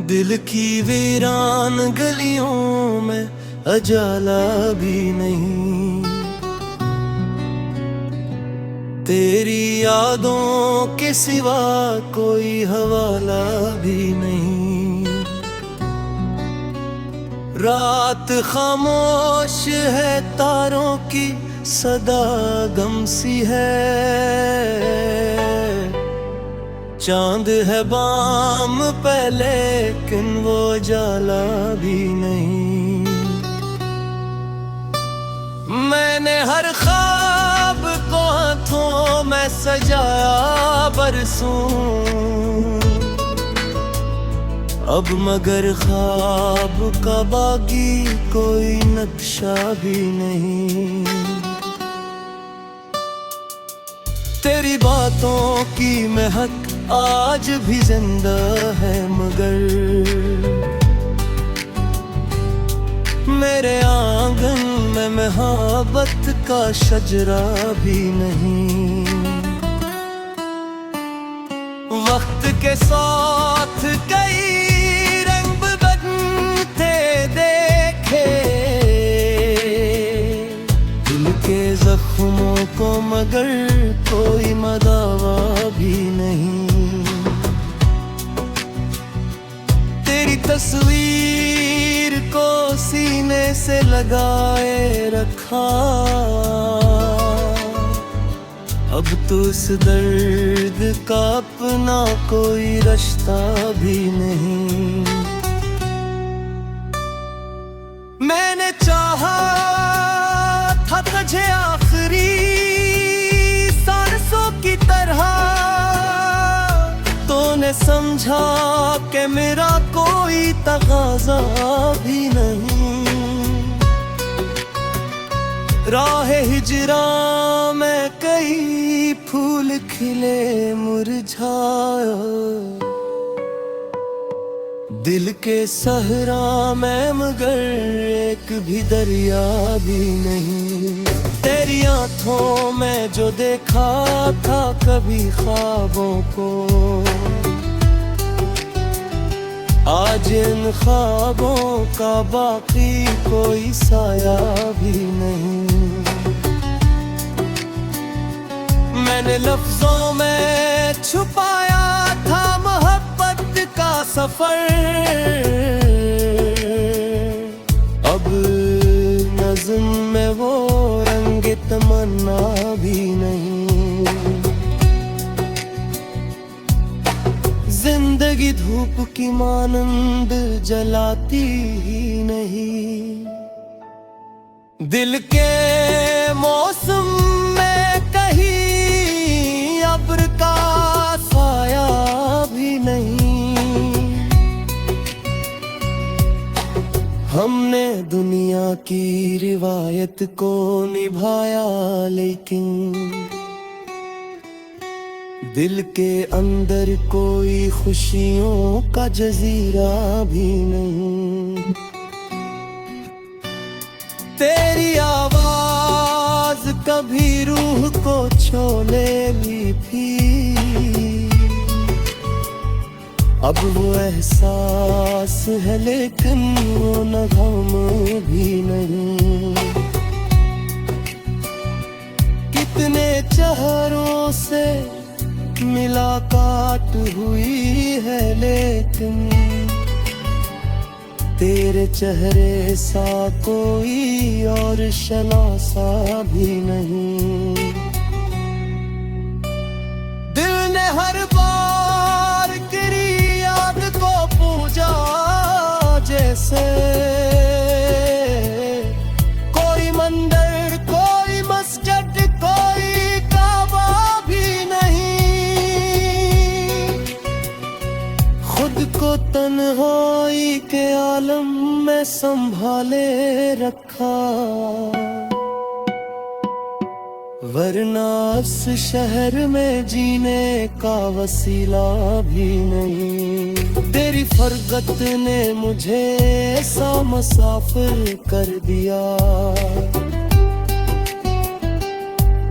दिल की वीरान गलियों में अजाला भी नहीं, तेरी यादों के सिवा कोई हवाला भी नहीं। रात खामोश है, तारों की सदा गम सी है, चांद है बाम पे लेकिन वो जाला भी नहीं। मैंने हर ख्वाब को हाथों में सजाया बरसों, अब मगर ख्वाब का बाकी कोई नक्शा भी नहीं। तेरी बातों की महक आज भी जिंदा है, मगर मेरे आंगन में मोहब्बत का शजरा भी नहीं। वक्त के साथ कई रंग बदलते देखे, दिल के जख्मों को मगर कोई मदावा भी नहीं। तेरी तस्वीर को सीने से लगाए रखा, अब तो इस दर्द का अपना कोई रास्ता भी नहीं। मैंने चाहा था तुझे आखिरी सांसों की तरह, तूने समझा कि मेरा कोई तकाज़ा भी नहीं। राह हिजरा में कई फूल खिले मुरझाया, दिल के सहरा में मगर एक भी दरिया भी नहीं। तेरी आँखों में जो देखा था कभी ख्वाबों को, आज इन ख्वाबों का बाकी कोई साया भी नहीं। मैंने लफ्जों में छुपाया था मोहब्बत का सफर, अब नज़्म में वो रंग तमन्ना भी नहीं। जिंदगी धूप की मानंद जलाती ही नहीं, दिल के मौसम में कहीं अब्र का साया भी नहीं। हमने दुनिया की रिवायत को निभाया, लेकिन दिल के अंदर कोई खुशियों का जजीरा भी नहीं। तेरी आवाज कभी रूह को छू लेती थी, अब वो एहसास है लेकिन वो नगम भी नहीं। कितने चेहरों से मुलाकात हुई है, लेकिन तेरे चेहरे सा कोई और शनासा भी नहीं। दिल ने हर बार तेरी याद को पूजा, जैसे कोई मंदिर कोई मस्जिद कोई काबा भी नहीं। खुद को तन्हाई के आलम में संभाले रखा, वरना इस शहर में जीने का वसीला भी नहीं। तेरी फरगत ने मुझे ऐसा मुसाफिर कर दिया,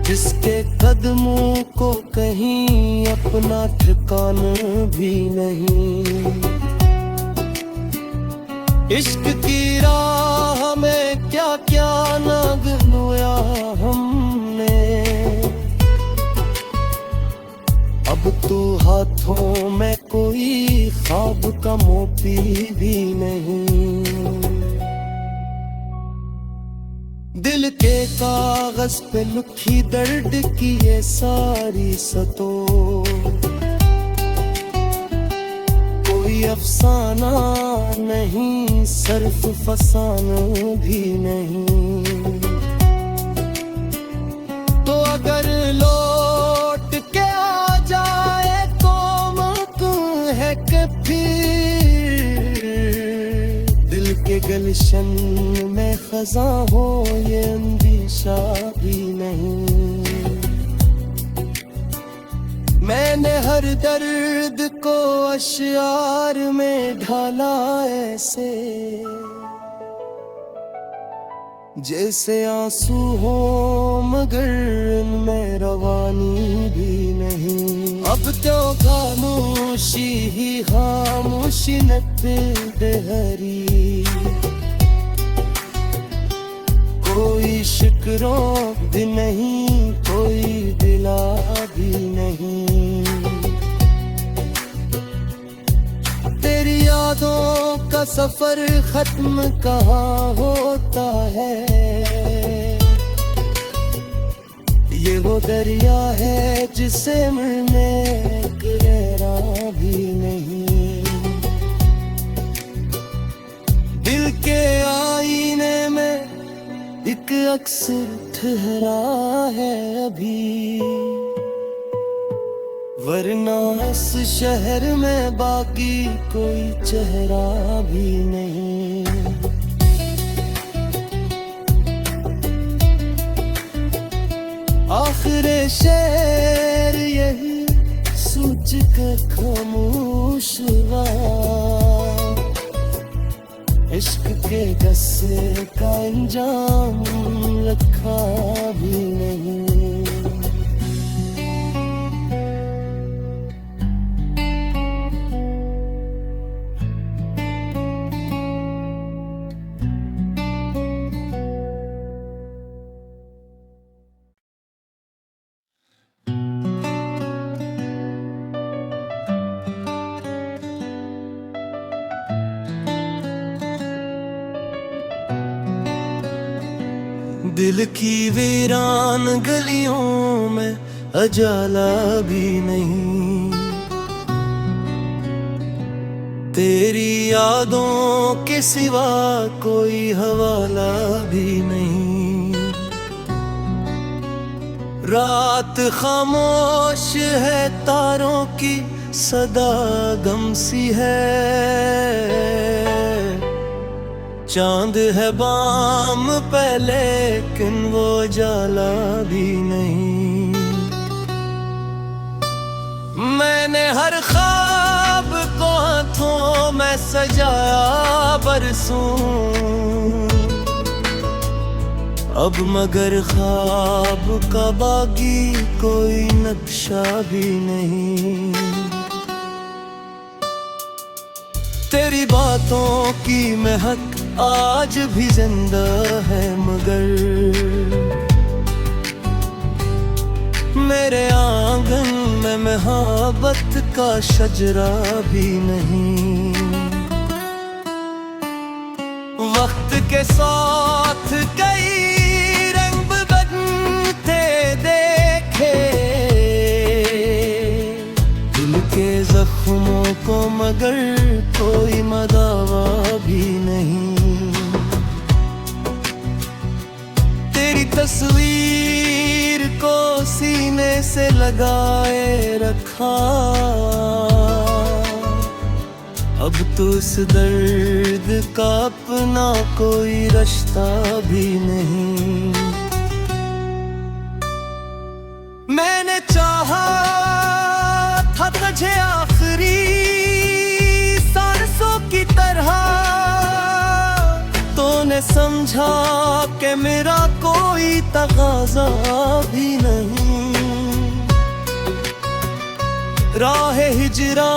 जिसके कदमों को कहीं अपना ठिकाना भी नहीं। इश्क की राह में क्या क्या ना गवाया हमने। अब तो हाथों में कोई ख्वाब का मोती भी नहीं। दिल के कागज पे लिखी दर्द की ये सारी सतों, कोई अफसाना नहीं, सिर्फ फसाना भी नहीं। तो अगर लौट के आ जाए तो मुमकिन है कि फिर दिल के गुलशन में खजा हो, ये अंदेशा भी नहीं। मैंने हर दर्द को अश्यार में ढाला ऐसे, जैसे आंसू हो मगर इनमें रवानी भी नहीं। अब तो खामोशी ही खामोशी न दिलहरी, कोई शिकरों भी नहीं, कोई दिला भी नहीं। तेरी यादों का सफर खत्म कहाँ होता है, ये वो दरिया है जिसे मिलने गहरा भी नहीं। दिल के आईने में एक अक्स ठहरा है अभी, वरना इस शहर में बाकी कोई चेहरा भी नहीं। आखिर शेर यही सोच कर खामोश हुआ, इश्क के गस्से का अंजाम रखा भी नहीं। दिल की वीरान गलियों में अजाला भी नहीं, तेरी यादों के सिवा कोई हवाला भी नहीं। रात खामोश है, तारों की सदा गम सी है, चांद है बाम पे लेकिन वो जाला भी नहीं। मैंने हर ख्वाब को हाथों में सजाया बरसों, अब मगर ख्वाब का बाकी कोई नक्शा भी नहीं। तेरी बातों की महक आज भी जिंदा है मगर मेरे आंगन में मोहब्बत का शजरा भी नहीं। वक्त के साथ कई रंग बदलते देखे, दिल के जख्मों को मगर कोई मदावा भी नहीं। तेरी तस्वीर को सीने से लगाए रखा, अब तो इस दर्द का अपना कोई रास्ता भी नहीं। मैंने चाहा था तुझे आखिरी सांसों की तरह, तूने समझा कि मेरा कोई तकाज़ा भी नहीं। राह हिजरा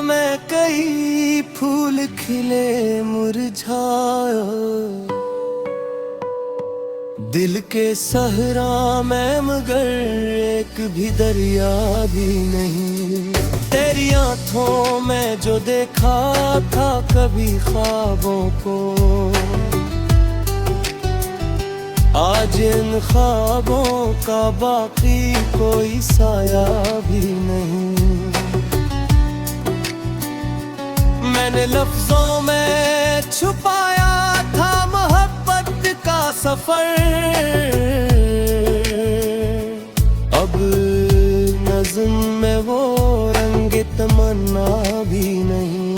में कई फूल खिले मुरझाए, दिल के सहरा में मगर एक भी दरिया भी नहीं। तेरी आँखों में जो देखा था कभी ख्वाबों को, आज इन ख्वाबों का बाकी कोई साया भी नहीं। मैंने लफ्जों में छुपाया था मोहब्बत का सफर, अब नज़्म में वो रंग तमन्ना भी नहीं।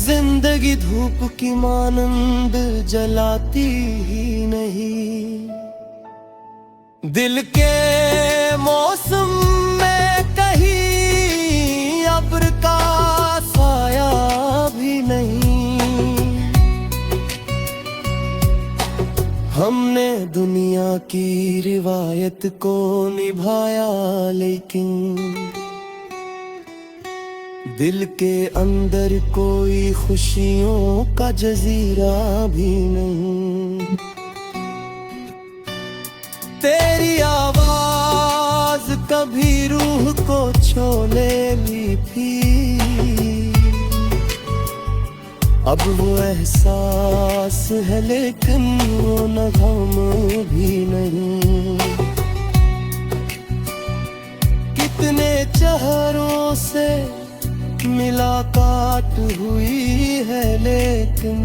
जिंदगी धूप की मानंद जलाती ही नहीं, दिल के मौसम में कहीं अब्र का साया भी नहीं। हमने दुनिया की रिवायत को निभाया, लेकिन दिल के अंदर कोई खुशियों का जजीरा भी नहीं। तेरी आवाज कभी रूह को छू लेती थी, अब वो एहसास है लेकिन वो नगम भी नहीं। कितने चेहरों से मुलाकात हुई है, लेकिन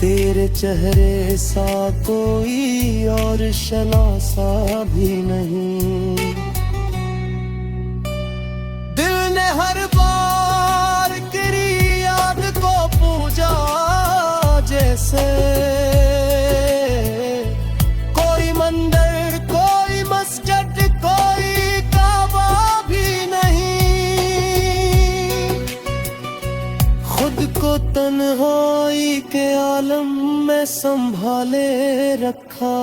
तेरे चेहरे सा कोई और शनासा भी नहीं। दिल ने हर बार तेरी याद को पूजा, जैसे कोई मंदिर कोई मस्जिद कोई काबा भी नहीं। खुद को तन्हाई के आलम में संभाले रखा,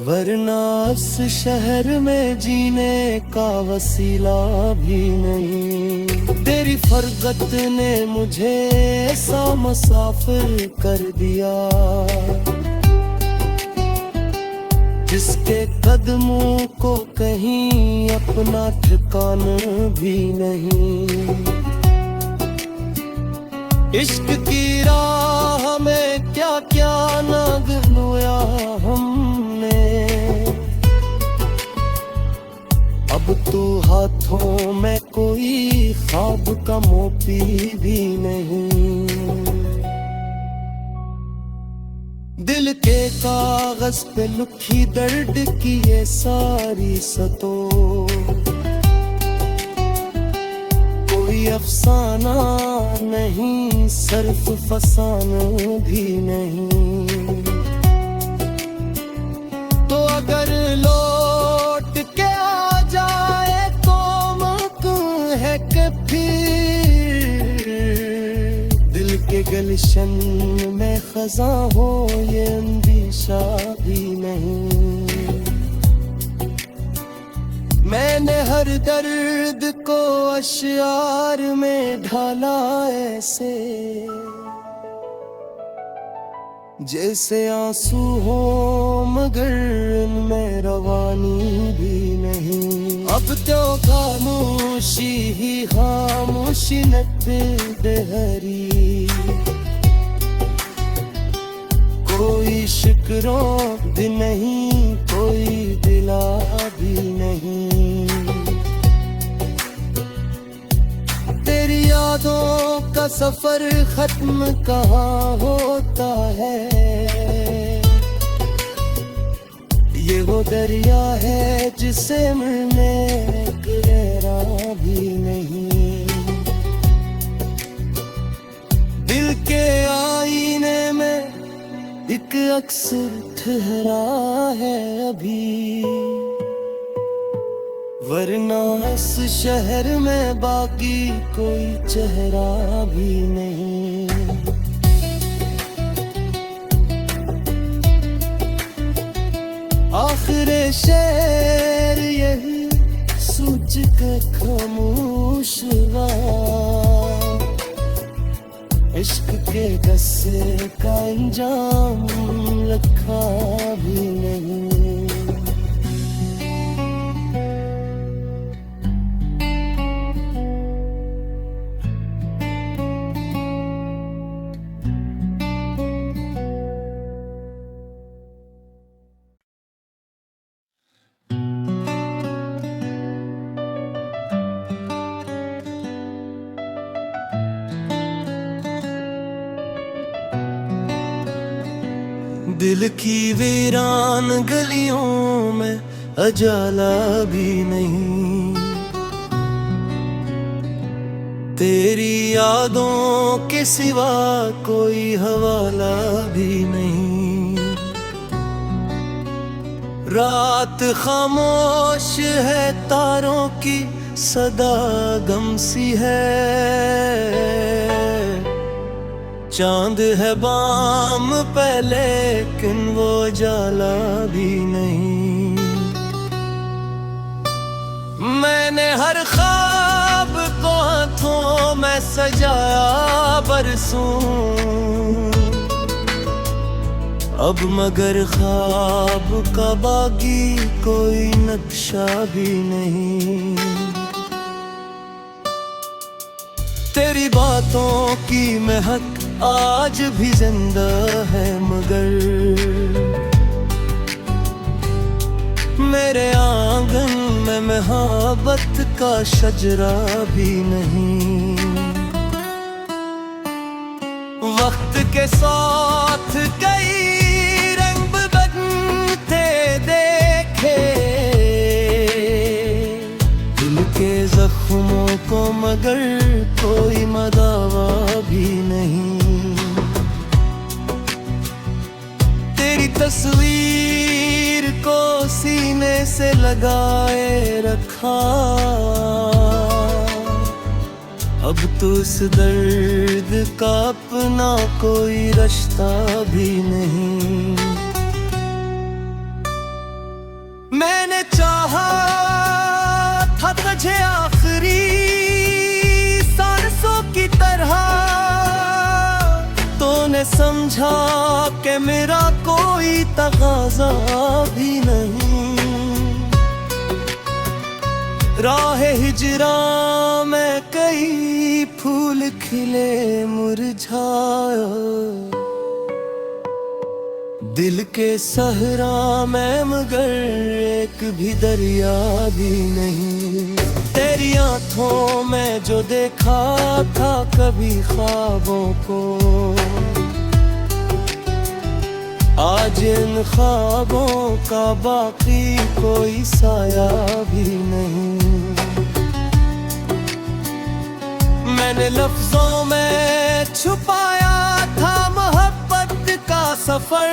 वरना इस शहर में जीने का वसीला भी नहीं। तेरी फरगत ने मुझे ऐसा मुसाफिर कर दिया, जिसके कदमों को कहीं अपना ठिकाना भी नहीं। इश्क की राह में क्या क्या ना गवाया हमने, अब तो हाथों में कोई ख्वाब का मोती भी नहीं। दिल के कागज पे लिखी दर्द की ये सारी सतों, कोई अफसाना नहीं सिर्फ फसाना भी नहीं। तो अगर लौट के आ जाए तो मुमकिन है कि फिर दिल के गुलशन में खजा हो, ये अंदेशा भी नहीं। मैंने हर दर्द को अश्यार में ढाला ऐसे, जैसे आंसू हो मगर इनमें रवानी भी नहीं। अब तो खामोशी ही खामोशी नहरी, कोई शिकरों भी नहीं कोई दिला भी नहीं। तेरी यादों का सफर खत्म कहाँ होता है, ये वो दरिया है जिसे मिलने गहरा भी नहीं। दिल के आईने में एक अक्स ठहरा है अभी, वरना इस शहर में बाकी कोई चेहरा भी नहीं। आखिर शेर यही सोच के खामोश हुआ, इश्क के गस्से का अंजाम लिखा भी नहीं। दिल की वीरान गलियों में अजाला भी नहीं, तेरी यादों के सिवा कोई हवाला भी नहीं। रात खामोश है, तारों की सदा गम सी है, चांद है बाम पे लेकिन वो जाला भी नहीं। मैंने हर ख्वाब को हाथों में सजाया बरसों, अब मगर ख्वाब का बागी कोई नक्शा भी नहीं। तेरी बातों की महक आज भी जिंदा है, मगर मेरे आंगन में मोहब्बत का शजरा भी नहीं। वक्त के साथ कई रंग बदलते देखे, दिल के जख्मों को मगर कोई मदावा भी नहीं। तेरी तस्वीर को सीने से लगाए रखा, अब तो इस दर्द का अपना कोई रास्ता भी नहीं। मैंने चाहा था तुझे आखिरी सांसों की तरह, तूने समझा कि मेरा कोई तकाज़ा भी नहीं। राह हिजरा में कई फूल खिले मुरझाया, दिल के सहरा में मगर एक भी दरिया भी नहीं। तेरी आँखों में जो देखा था कभी ख्वाबों को, आज इन ख्वाबों का बाकी कोई साया भी नहीं। मैंने लफ्जों में छुपाया था मोहब्बत का सफर,